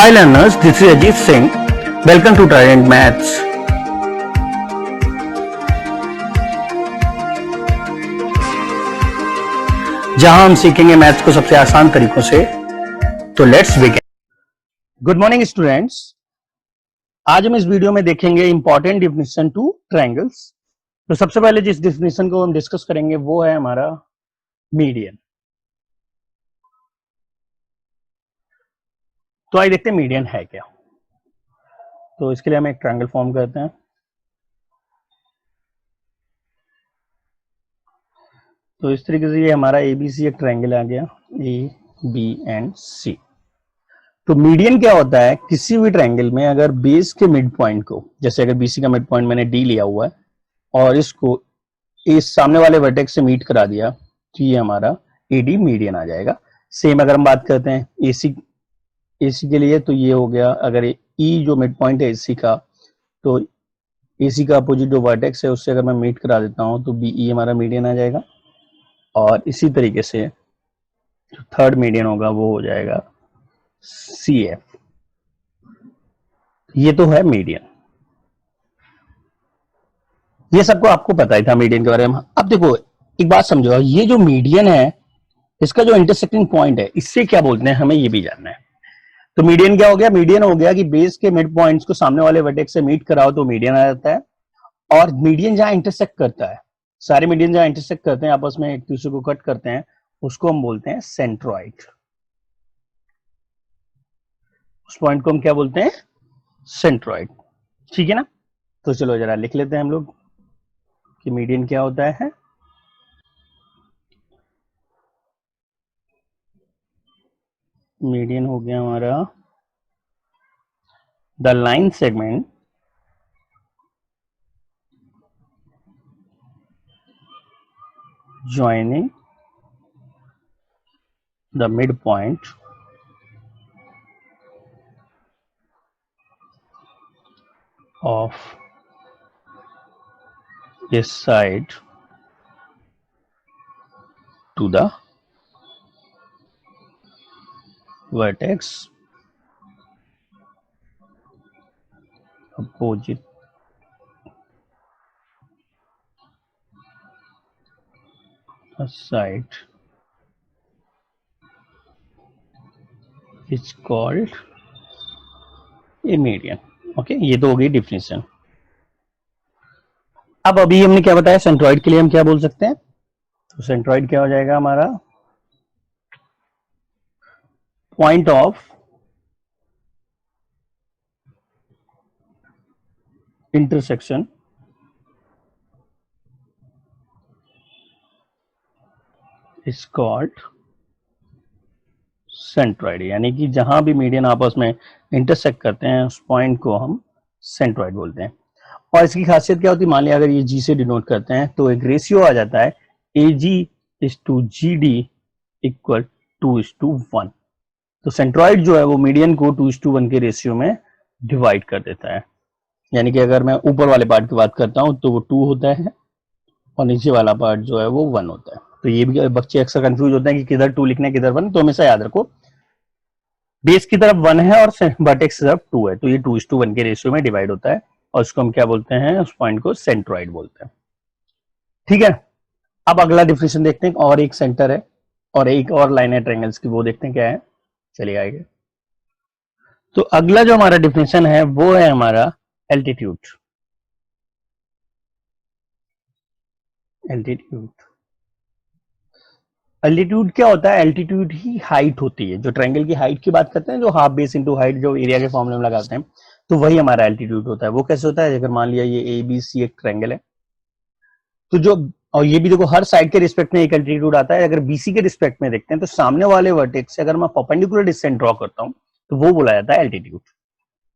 Hi learners, this is Ajit Singh. Welcome to Trident Maths. जहां हम सीखेंगे maths को सबसे आसान तरीकों से। तो let's begin. Good morning students. आज हम इस वीडियो में देखेंगे इंपॉर्टेंट डिफिनेशन टू ट्रायंगल्स। तो सबसे पहले जिस डिफिनेशन को हम डिस्कस करेंगे वो है हमारा मीडियन। तो आइए देखते हैं मीडियन है क्या। तो इसके लिए हम एक ट्रायंगल फॉर्म करते हैं। तो इस तरीके से ये हमारा एबीसी एक ट्रायंगल आ गया, ए बी एंड सी। तो मीडियन क्या होता है, किसी भी ट्रायंगल में अगर बेस के मिड पॉइंट को, जैसे अगर बीसी का मिड पॉइंट मैंने डी लिया हुआ है और इसको इस सामने वाले वर्टेक्स से मीट करा दिया तो ये हमारा एडी मीडियन आ जाएगा। सेम अगर हम बात करते हैं एसी के लिए, तो ये हो गया, अगर ई जो मिड पॉइंट है एसी का, तो एसी का अपोजिट जो वर्टेक्स है उससे अगर मैं मीट करा देता हूं तो बीई हमारा मीडियन आ जाएगा। और इसी तरीके से जो थर्ड मीडियन होगा वो हो जाएगा सी एफ। ये तो है मीडियन, ये सबको आपको पता ही था मीडियन के बारे में। अब देखो एक बात समझो, ये जो मीडियन है इसका जो इंटरसेक्टिंग पॉइंट है इससे क्या बोलते हैं हमें ये भी जानना है। तो मीडियन क्या हो गया, मीडियन हो गया कि बेस के मिड पॉइंट्स को सामने वाले वर्टेक्स से मीट कराओ तो मीडियन आ जाता है। और मीडियन जहां इंटरसेक्ट करता है, सारे मीडियन जहां इंटरसेक्ट करते हैं आपस में एक दूसरे को कट करते हैं, उसको हम बोलते हैं सेंट्रॉइड। उस पॉइंट को हम क्या बोलते हैं, सेंट्रॉइड। ठीक है ना। तो चलो जरा लिख लेते हैं हम लोग कि मीडियन क्या होता है। मीडियन हो गया हमारा the line segment joining the midpoint of a side to the vertex opposite a side is called a median। Okay, ये तो हो गई डिफिनेशन। अब अभी हमने क्या बताया, सेंट्रॉइड के लिए हम क्या बोल सकते हैं। तो सेंट्रॉइड क्या हो जाएगा हमारा, point of intersection is called centroid. यानी कि जहां भी मीडियन आपस में इंटरसेक्ट करते हैं उस पॉइंट को हम सेंट्रॉइड बोलते हैं। और इसकी खासियत क्या होती है, मान लिया अगर ये जी से डिनोट करते हैं तो एक रेशियो आ जाता है A G is to G D equal 2:1। तो सेंट्रॉइड जो है वो मीडियन को 2:1 के रेशियो में डिवाइड कर देता है। यानी कि अगर मैं ऊपर वाले पार्ट की बात करता हूं तो वो 2 होता है और नीचे वाला पार्ट जो है वो 1 होता है। तो ये भी बच्चे अक्सर कंफ्यूज होते हैं कि किधर 2 लिखना है किधर 1। तो हमेशा याद रखो बेस की तरफ 1 है और वर्टेक्स की तरफ 2 है, तो ये 2:1 के रेशियो में डिवाइड होता है और उसको हम क्या बोलते हैं, उस पॉइंट को सेंट्रॉइड बोलते हैं। ठीक है। अब अगला डिफिनेशन देखते हैं, और एक सेंटर है और एक और लाइन है ट्रायंगल्स की, वो देखते हैं क्या है। चलिए आगे। तो अगला जो हमारा डिफिनेशन है वो है हमारा एल्टीट्यूड। एल्टीट्यूड एल्टीट्यूड क्या होता है, एल्टीट्यूड ही हाइट होती है। जो ट्रायंगल की हाइट की बात करते हैं, जो हाफ बेस इनटू हाइट जो एरिया के फॉर्मूले में लगाते हैं, तो वही हमारा एल्टीट्यूड होता है। वो कैसे होता है, अगर मान लिया ये ए बी सी एक ट्रायंगल है, तो जो, और ये भी देखो हर साइड के रिस्पेक्ट में एक एल्टीट्यूड आता है। अगर बीसी के रिस्पेक्ट में देखते हैं तो सामने वाले वर्टेक्स से अगर मैं परपेंडिकुलर डिस्टेंस ड्रॉ करता हूं तो वो बोला जाता है एल्टीट्यूड।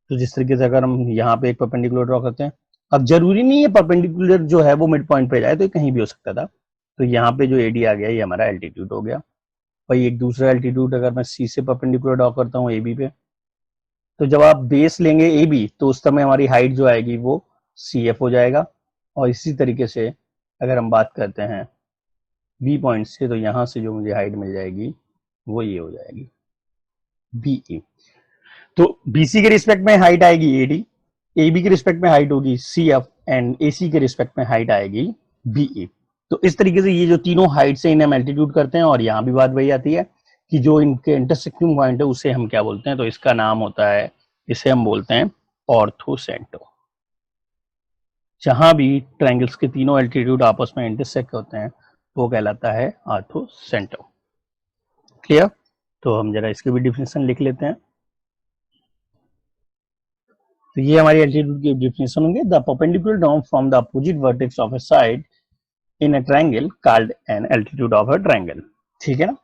तो जिस तरीके से अगर हम यहाँ पे एक परपेंडिकुलर ड्रॉ करते हैं, अब जरूरी नहीं है परपेंडिकुलर जो है वो मिड पॉइंट पे जाए, तो कहीं भी हो सकता था। तो यहाँ पे जो एडी आ गया ये हमारा एल्टीट्यूड हो गया। भाई एक दूसरा एल्टीट्यूड अगर मैं सी से परपेंडिकुलर ड्रॉ करता हूँ ए बी पे, तो जब आप बेस लेंगे ए बी तो उस समय हमारी हाइट जो आएगी वो सी एफ हो जाएगा। और इसी तरीके से अगर हम बात करते हैं बी पॉइंट से, तो यहां से जो मुझे हाइट मिल जाएगी वो ये हो जाएगी बी ई। तो बीसी के रिस्पेक्ट में हाइट आएगी एडी, एबी के रिस्पेक्ट में हाइट होगी सीएफ एंड एसी के रिस्पेक्ट में हाइट आएगी बीए। तो इस तरीके से ये जो तीनों हाइट से इन्हें एल्टीट्यूड करते हैं। और यहाँ भी बात वही आती है कि जो इनके इंटरसेक्टिंग पॉइंट है उसे हम क्या बोलते हैं, तो इसका नाम होता है, इसे हम बोलते हैं ऑर्थोसेंटर। जहां भी ट्रायंगल्स के तीनों एल्टीट्यूड आपस में इंटरसेक्ट होते हैं वो कहलाता है ऑर्थोसेंटर। क्लियर? तो हम जरा इसकी भी डिफिनेशन लिख लेते हैं। तो ये हमारी एल्टीट्यूड की डिफिनेशन होंगे, the perpendicular down from the opposite vertex of a side in a triangle called an altitude of a triangle. ठीक है ना?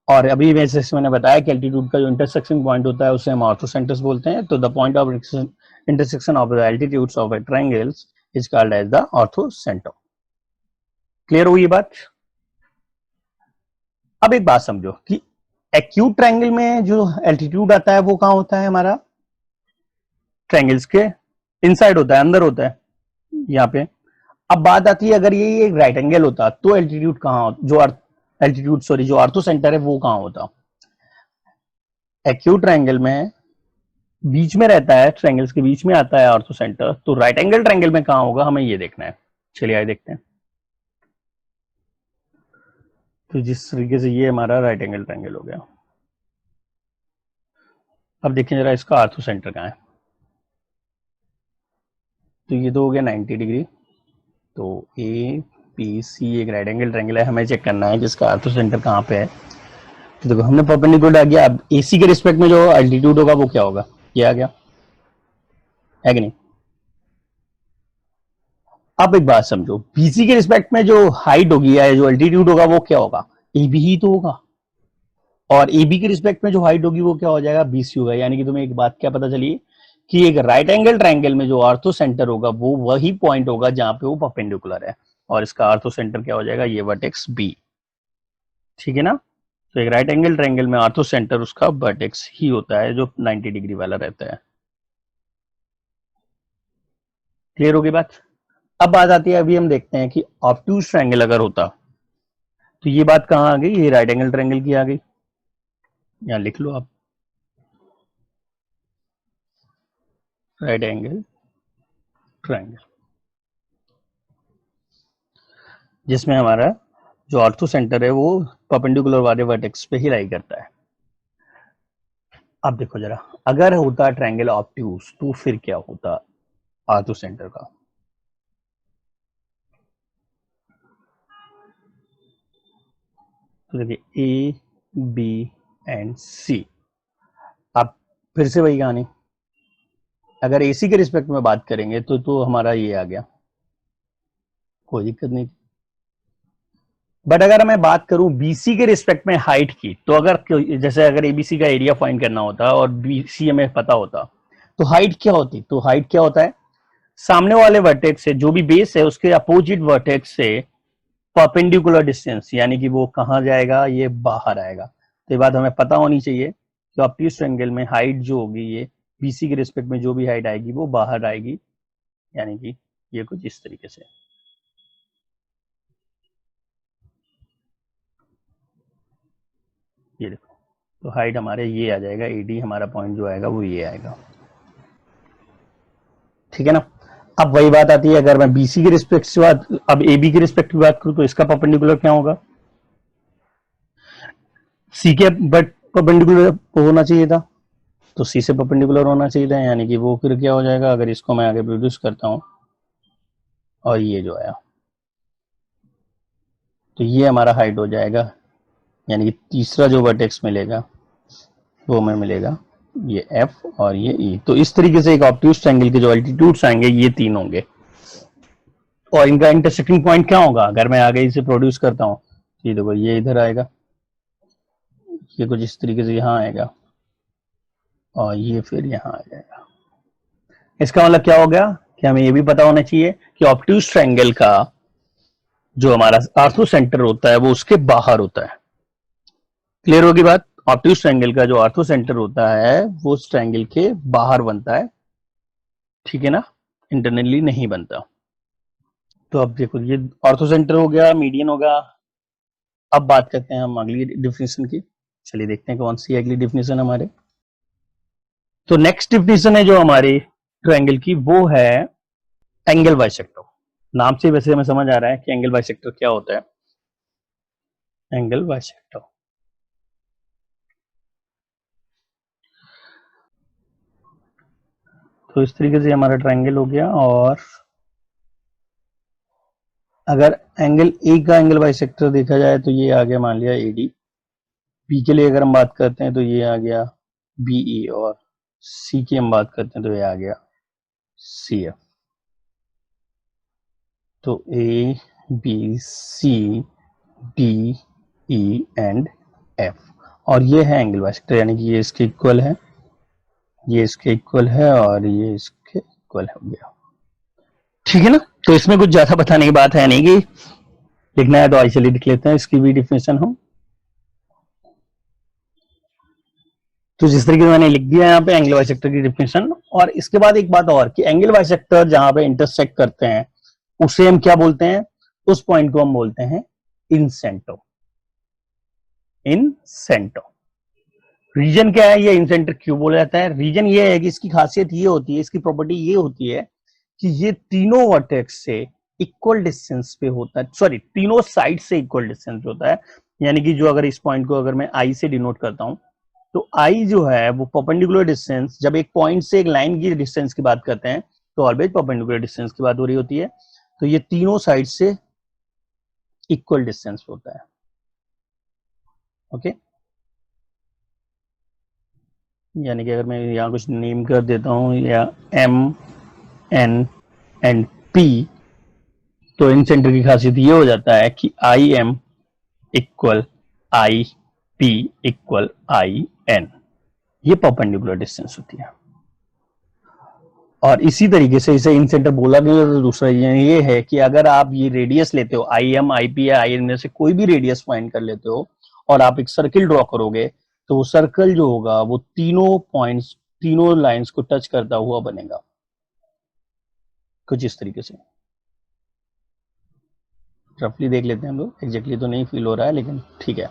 और अभी जैसे मैंने बताया कि एल्टीट्यूड का जो इंटरसेक्शन पॉइंट होता है उसे हम ऑर्थोसेंटर्स बोलते हैं। तो the point of intersection of the altitudes of a triangles is called as the orthocentre. Clear हुई ये बात? अब एक बात समझो कि एक्यूट ट्रायंगल में जो एल्टीट्यूड आता है वो कहां होता है, हमारा ट्रायंगल्स के इनसाइड होता है, अंदर होता है यहाँ पे। अब बात आती है अगर ये एक राइट एंगल होता तो एल्टीट्यूड कहां, जो एल्टीट्यूड सॉरी जो ऑर्थोसेंटर है वो कहां होता? एक्यूट ट्रायंगल में बीच में रहता है, ट्रायंगल्स के बीच में आता है ऑर्थोसेंटर। तो राइट एंगल ट्रायंगल में कहां होगा, हमें ये देखना है। चलिए आइए देखते हैं। तो जिस तरीके से ये हमारा राइट एंगल ट्रायंगल हो गया, अब देखिए जरा इसका ऑर्थोसेंटर कहां है। तो ये तो हो गया 90 डिग्री। तो ए पी सी एक राइट एंगल ट्रायंगल है, हमें चेक करना है कि इसका ऑर्थोसेंटर कहां पे है। तो देखो हमने परपेंडिकुलर आ गया। अब एसी के रिस्पेक्ट में जो एल्टीट्यूड होगा वो क्या होगा, ये आ गया, है कि नहीं? अब एक बात समझो, बीसी के रिस्पेक्ट में जो हाइट होगी या जो एल्टीट्यूड होगा वो क्या होगा, एबी ही तो होगा। और एबी के रिस्पेक्ट में जो हाइट होगी वो क्या हो जाएगा, बीसी होगा। यानी कि तुम्हें एक बात क्या पता चली कि एक राइट एंगल ट्रायंगल में जो ऑर्थो सेंटर होगा वो वही पॉइंट होगा जहां पे वो परपेंडिकुलर है। और इसका ऑर्थो सेंटर क्या हो जाएगा, ये वर्टेक्स बी। ठीक है ना? तो एक राइट एंगल ट्रायंगल में ऑर्थो सेंटर उसका वर्टेक्स ही होता है जो 90 डिग्री वाला रहता है। क्लियर होगी बात? अब बात आती है, अभी हम देखते हैं कि ऑब्ट्यूज ट्रायंगल अगर होता तो ये बात कहां आ गई, ये राइट एंगल ट्रायंगल की आ गई। यहां लिख लो आप, राइट एंगल ट्रायंगल, जिसमें हमारा जो ऑर्थो सेंटर है वो परपेंडिकुलर वाले वर्टेक्स पे ही लाई करता है। अब देखो जरा, अगर होता ट्रायंगल ऑब्ट्यूज तो फिर क्या होता ऑर्थो सेंटर का। तो देखिए ए बी एंड सी। अब फिर से वही कहानी, अगर एसी के रिस्पेक्ट में बात करेंगे तो हमारा ये आ गया, कोई दिक्कत नहीं। बट अगर मैं बात करूं बीसी के रिस्पेक्ट में हाइट की, तो अगर जैसे अगर एबीसी का एरिया फाइंड करना होता और बीसी हमें पता होता तो हाइट क्या होती, तो हाइट क्या होता है, सामने वाले वर्टेक्स से जो भी बेस है उसके अपोजिट वर्टेक्स से परपेंडिकुलर डिस्टेंस, यानी कि वो कहां जाएगा, ये बाहर आएगा। तो ये बात हमें पता होनी चाहिए कि ऑब्ट्यूज ट्रायंगल में हाइट जो होगी ये बीसी के रिस्पेक्ट में जो भी हाइट आएगी वो बाहर आएगी, यानी कि ये कुछ इस तरीके से। ये देखो, तो हाइट हमारे ये आ जाएगा, एडी हमारा पॉइंट जो आएगा वो ये आएगा। ठीक है ना? अब वही बात आती है, अगर मैं बीसी के रिस्पेक्ट से बात, अब एबी के रिस्पेक्ट की बात करूं तो इसका परपेंडिकुलर क्या होगा, सी के बट परपेंडिकुलर होना चाहिए था, तो सी से परपेंडिकुलर होना चाहिए था। यानी कि वो फिर क्या हो जाएगा, अगर इसको मैं आगे प्रोड्यूस करता हूं और ये जो आया तो ये हमारा हाइट हो जाएगा। यानी कि तीसरा जो वर्टेक्स मिलेगा वो हमें मिलेगा ये एफ और ये ई। तो इस तरीके से एक ऑब्ट्यूज ट्रायंगल के जो एल्टीट्यूड्स आएंगे ये तीन होंगे और इनका इंटरसेक्टिंग पॉइंट क्या होगा, अगर मैं आगे इसे प्रोड्यूस करता हूँ, ये देखो ये इधर आएगा, ये कुछ इस तरीके से यहाँ आएगा और ये फिर यहाँ आ जाएगा। इसका मतलब क्या हो गया कि हमें ये भी पता होना चाहिए कि ऑब्ट्यूज ट्रायंगल का जो हमारा ऑर्थो सेंटर होता है वो उसके बाहर होता है। क्लियर होगी बात? ऑब्ट्यूज ट्रायंगल का जो ऑर्थो सेंटर होता है वो उस ट्रायंगल के बाहर बनता है, ठीक है ना, इंटरनली नहीं बनता। तो अब देखो ये ऑर्थो सेंटर हो गया, मीडियन होगा। अब बात करते हैं हम अगली डिफिनेशन की। चलिए देखते हैं कौन सी अगली डिफिनेशन हमारे। तो नेक्स्ट डिफिनेशन है जो हमारी ट्रायंगल की, वो है एंगल बाइसेक्टर। नाम से वैसे हमें समझ आ रहा है कि एंगल बाइसेक्टर क्या होता है। एंगल बाइसेक्टर, तो इस तरीके से हमारा ट्रायंगल हो गया। और अगर एंगल ए का एंगल बाइसेक्टर देखा जाए तो ये आ गया, मान लिया एडी। बी के लिए अगर हम बात करते हैं तो ये आ गया बीई, और सी की हम बात करते हैं तो ये आ गया सी एफ। तो A B C D E and F, और ये है एंगल बाइसेक्टर, यानी कि ये इसके इक्वल है, ये इसके इक्वल है, और ये इसके इक्वल हो गया। ठीक है ना। तो इसमें कुछ ज्यादा बताने की बात है नहीं, कि लिखना है तो आई चलिए लिख लेते हैं इसकी भी डिफिनेशन हम। तो जिस तरीके से मैंने लिख दिया यहाँ पे एंगल बाइसेक्टर की डिफिनेशन। और इसके बाद एक बात और, कि एंगल बाइसेक्टर जहां पे इंटरसेक्ट करते हैं उसे हम क्या बोलते हैं, उस पॉइंट को हम बोलते हैं इनसेंटर। इनसेंटर रीजन क्या है, ये इनसेंटर क्यों बोला जाता है? रीजन ये है कि इसकी खासियत ये होती है, इसकी प्रॉपर्टी ये होती है कि ये तीनों वर्टेक्स से इक्वल डिस्टेंस पे होता है, सॉरी तीनों साइड से इक्वल डिस्टेंस पे होता है। यानी कि जो अगर इस पॉइंट को अगर मैं आई से डिनोट करता हूं, तो आई जो है वो परपेंडिकुलर डिस्टेंस, जब एक पॉइंट से एक लाइन की डिस्टेंस की बात करते हैं तो ऑलवेज परपेंडिकुलर डिस्टेंस की बात हो रही होती है। तो ये तीनों साइड से इक्वल डिस्टेंस पे होता है। ओके, यानी कि अगर मैं यहाँ कुछ नेम कर देता हूं, या एम एन एंड पी, तो इन सेंटर की खासियत ये हो जाता है कि I M equal I P equal I N, ये परपेंडिकुलर डिस्टेंस होती है। और इसी तरीके से इसे इन सेंटर बोला गया। तो दूसरा ये है कि अगर आप ये रेडियस लेते हो, आई एम आई पी या आई एन में से कोई भी रेडियस फाइंड कर लेते हो, और आप एक सर्किल ड्रॉ करोगे, तो वो सर्कल जो होगा वो तीनों पॉइंट्स, तीनों लाइंस को टच करता हुआ बनेगा, कुछ इस तरीके से। रफली देख लेते हैं हम लोग, एग्जैक्टली तो नहीं फील हो रहा है लेकिन ठीक है।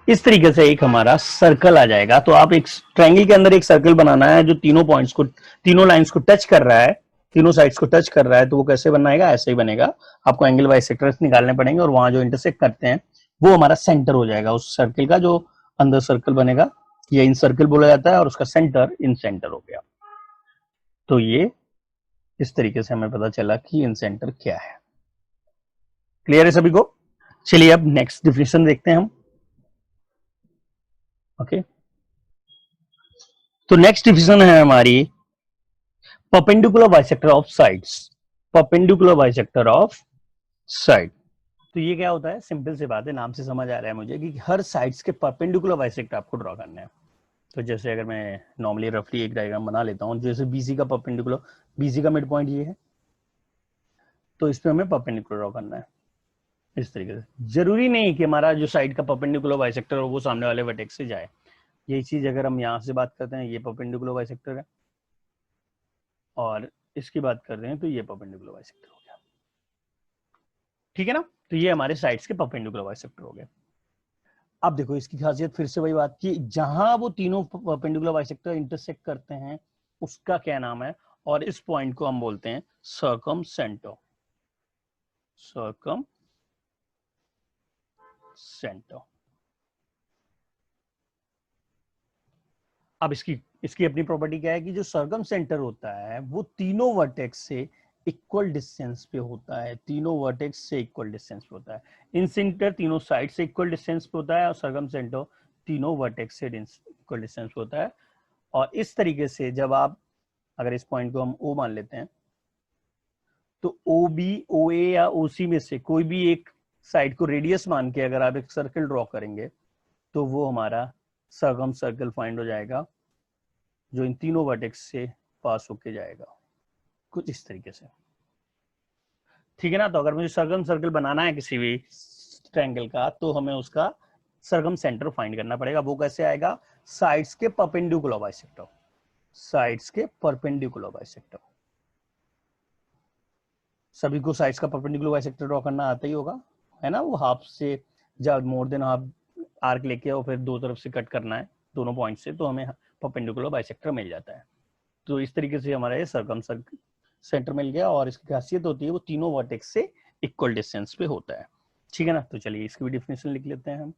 इस तरीके से एक हमारा सर्कल आ जाएगा। तो आप एक ट्रायंगल के अंदर एक सर्कल बनाना है जो तीनों पॉइंट्स को, तीनों लाइंस को टच कर रहा है, तीनों साइड्स को टच कर रहा है। तो वो कैसे बनाएगा, ऐसे ही बनेगा। आपको एंगल बाइसेक्टर्स निकालने पड़ेंगे, और वहां जो इंटरसेक्ट करते हैं वो हमारा सेंटर हो जाएगा उस सर्कल का, जो अंदर सर्कल बनेगा, ये इन सर्कल बोला जाता है, और उसका सेंटर इन सेंटर हो गया। तो ये इस तरीके से हमें पता चला कि इन सेंटर क्या है। क्लियर है सभी को? चलिए अब नेक्स्ट डिफिनेशन देखते हैं हम। ओके, तो नेक्स्ट डिफिनेशन है हमारी perpendicular bisector of sides. Perpendicular bisector of side, तो ये क्या होता है? सिंपल सी बात है, नाम से समझ आ रहा है मुझे कि हर साइड्स के परपेंडिकुलर बाइसेक्टर आपको ड्रॉ करना है। तो जैसे अगर मैं नॉर्मली रफली एक डायग्राम बना लेता हूं, जैसे बीसी का परपेंडिकुलर, बीसी का मिड पॉइंट ये है, तो इस पे हमें परपेंडिकुलर ड्रॉ करना है इस तरीके से। जरूरी नहीं कि हमारा जो साइड का परपेंडिकुलर बाइसेक्टर हो वो सामने वाले वर्टेक्स से जाए। यही चीज अगर हम यहाँ से बात करते हैं, ये परपेंडिकुलर बाइसेक्टर है, और इसकी बात कर रहे हैं तो ये परपेंडिकुलर बाइसेक्टर हो गया। ठीक है ना। तो ये हमारे साइड्स के परपेंडिकुलर बाइसेक्टर हो गए। अब देखो इसकी खासियत फिर से वही बात की, जहां वो तीनों परपेंडिकुलर बाइसेक्टर इंटरसेक्ट करते हैं उसका क्या नाम है, और इस पॉइंट को हम बोलते हैं सर्कम सेंटर। Circum centre. अब इसकी इसकी अपनी प्रॉपर्टी क्या है कि जो सर्कम सेंटर होता है वो तीनों वर्टेक्स से इक्वल डिस्टेंस पे होता है, तीनों वर्टेक्स से इक्वल डिस्टेंस पे होता है। इन सेंटर तीनों साइड से इक्वल डिस्टेंस पे होता है, और सर्कम सेंटर तीनों वर्टेक्स से इक्वल डिस्टेंस पे होता है। और इस तरीके से जब आप, अगर इस पॉइंट को हम O मान लेते हैं, तो OB, OA या OC में से कोई भी एक साइड को रेडियस मान के अगर आप एक सर्कल ड्रॉ करेंगे, तो वो हमारा सर्कम सर्कल फाइंड हो जाएगा, जो इन तीनों वर्टेक्स से पास होके जाएगा, कुछ इस तरीके से। ठीक है ना। तो अगर मुझे सर्कम सर्कल बनाना है किसी भी ट्रायंगल का, तो हमें उसका सर्कम सेंटर फाइंड करना पड़ेगा। वो कैसे आएगा? साइड्स के परपेंडिकुलर बाइसेक्टर, साइड्स के परपेंडिकुलर बाइसेक्टर। सभी को साइड्स का परपेंडिकुलर बाइसेक्टर ड्रॉ करना आता ही होगा, है ना। वो हाफ से, जब मोर देन हाफ आर्क लेके और फिर दो तरफ से कट करना है दोनों पॉइंट से, तो हमें परपेंडिकुलर बाइसेक्टर मिल जाता है। तो इस तरीके से हमारा ये सर्कम सेंटर मिल गया और इसकी खासियत होती है वो तीनों वर्टेक्स से इक्वल डिस्टेंस पे होता है। ठीक है ना, तो चलिए इसकी भी डिफिनेशन लिख लेते हैं हम।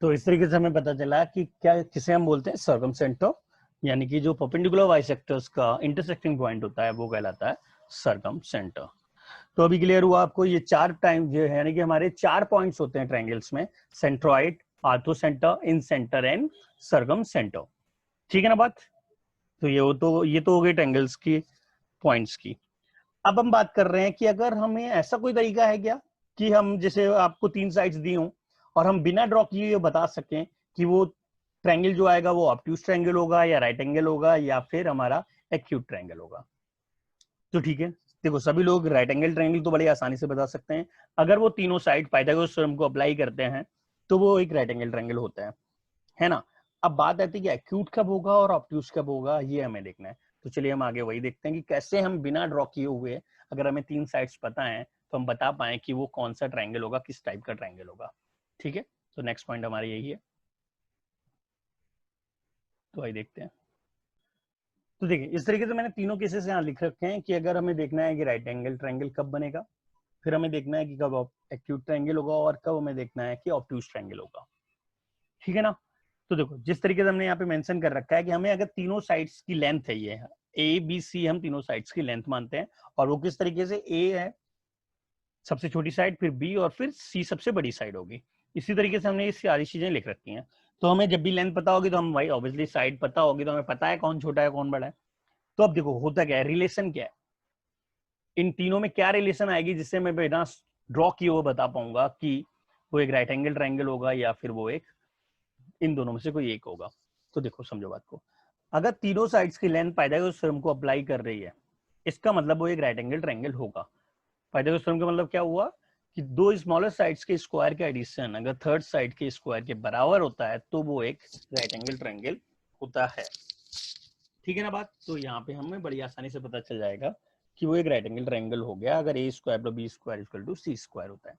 तो इस तरीके से हमें पता चला कि क्या किसे हम बोलते हैं सर्कम सेंटर, यानी कि जो परपेंडिकुलर बाइसेक्टर्स का इंटरसेक्टिंग पॉइंट होता है वो कहलाता है सर्कम सेंटर। तो अभी क्लियर हुआ आपको, ये 4 टाइम जो है यानी कि हमारे 4 पॉइंट्स होते हैं ट्रायंगल्स में, centroid, ortho centre, in centre and circum centre. ठीक है ना बात। तो ये तो हो गई ट्रायंगल्स की पॉइंट्स की। अब हम बात कर रहे हैं कि अगर हमें ऐसा कोई तरीका है क्या कि हम जैसे आपको 3 साइड्स दी हों और हम बिना ड्रॉ किए ये बता सकें कि वो ट्रायंगल जो आएगा वो ऑब्ट्यूज ट्रायंगल होगा या राइट एंगल होगा या फिर हमारा एक्यूट ट्रायंगल होगा। तो ठीक है, देखो सभी लोग राइट एंगल ट्रायंगल तो बड़ी आसानी से बता सकते हैं। अगर वो तीनों साइड पाइथागोरस थ्योरम को अप्लाई करते हैं तो वो एक राइट एंगल ट्रायंगल होता है ना। अब बात आती है कि एक्यूट कब होगा और ऑब्ट्यूज कब होगा, ये हमें देखना है। तो चलिए हम आगे वही देखते हैं कि कैसे हम बिना ड्रॉ किए हुए अगर हमें 3 साइड्स पता है तो हम बता पाए कि वो कौन सा ट्रायंगल होगा, किस टाइप का ट्रायंगल होगा। ठीक है, तो नेक्स्ट पॉइंट हमारा यही है। तो वही देखते हैं। तो देखिए इस तरीके से मैंने तीनों केसेस यहाँ लिख रखे हैं कि अगर हमें देखना है कि राइट एंगल ट्रायंगल कब बनेगा, फिर हमें देखना है कि कब एक्यूट ट्रायंगल होगा और कब हमें देखना है कि ऑब्ट्यूज ट्रायंगल होगा। ठीक है ना। तो देखो जिस तरीके से हमने यहाँ पे मेंशन कर रखा है कि हमें अगर तीनों साइड्स की लेंथ है, ये ए बी सी हम तीनों साइड्स की लेंथ मानते हैं, और वो किस तरीके से ए है सबसे छोटी साइड, फिर बी और फिर सी सबसे बड़ी साइड होगी। इसी तरीके से हमने ये सारी चीजें लिख रखी हैं। तो हमें जब भी लेंथ पता होगी तो हम भाई ऑब्वियसली साइड पता होगी तो हमें पता है कौन छोटा है कौन बड़ा है। तो अब देखो होता क्या है, रिलेशन क्या है, इन तीनों में क्या रिलेशन आएगी जिससे मैं बिना ड्रॉ किए हुए बता पाऊंगा कि वो एक राइट एंगल ट्रायंगल होगा या फिर वो एक इन दोनों में से कोई एक होगा। तो देखो समझो बात को, अगर तीनों साइड्स की लेंथ पाइथागोरस थ्योरम को अप्लाई कर रही है इसका मतलब वो एक राइट एंगल ट्रायंगल होगा। पाइथागोरस थ्योरम का मतलब क्या हुआ कि दो स्मॉलर साइड्स के स्क्वायर का एडिशन अगर थर्ड साइड के स्क्वायर के बराबर होता है तो वो एक राइट एंगल ट्रायंगल होता है। ठीक है ना बात। तो यहाँ पे हमें बड़ी आसानी से पता चल जाएगा कि वो एक राइट एंगल ट्रायंगल हो गया अगर A square plus B square equal to C square होता है।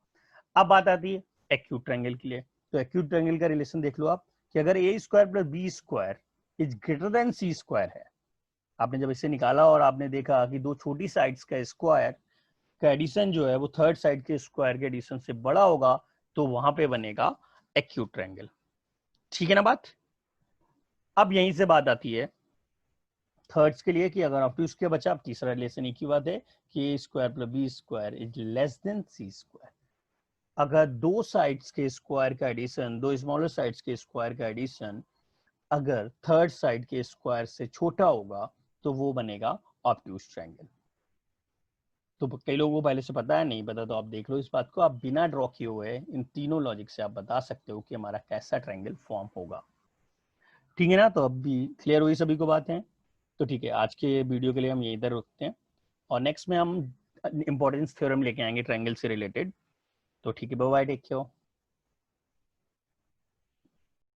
अब बात आती है एक्यूट ट्रायंगल के लिए। तो एक्यूट ट्रायंगल का रिलेशन देख लो आप कि अगर A square plus B square is greater than C square है, आपने जब इसे निकाला और आपने देखा कि दो छोटी साइड्स का स्क्वायर का एडिशन जो है वो थर्ड साइड के स्क्वायर के एडिशन से बड़ा होगा तो वहां पे बनेगा एक्यूट ट्रायंगल। ठीक है ना बात। अब यहीं से बात आती है थर्ड्स के लिए कि अगर ऑब्ट्यूज के बचा, अब तीसरा रिलेशन एक ही बात है कि A square plus B square is less than C square. अगर दो साइड्स के स्क्वायर का एडिशन, दो स्मॉलर साइड्स के स्क्वायर का एडिशन अगर थर्ड साइड के स्क्वायर से छोटा होगा तो वो बनेगा ऑब्ट्यूज ट्रायंगल। तो कई लोगों को पहले से पता है, नहीं पता तो आप देख लो इस बात को, आप बिना ड्रॉ किए हुए इन तीनों लॉजिक से आप बता सकते हो कि हमारा कैसा ट्रायंगल फॉर्म होगा। ठीक है ना। तो अब भी क्लियर हुई सभी को बातें। तो ठीक है, आज के वीडियो के लिए हम यहीं इधर रुकते हैं और नेक्स्ट में हम इंपॉर्टेंस थ्योरम लेके आएंगे ट्रायंगल से रिलेटेड। तो ठीक है, बाय बाय, टेक केयर।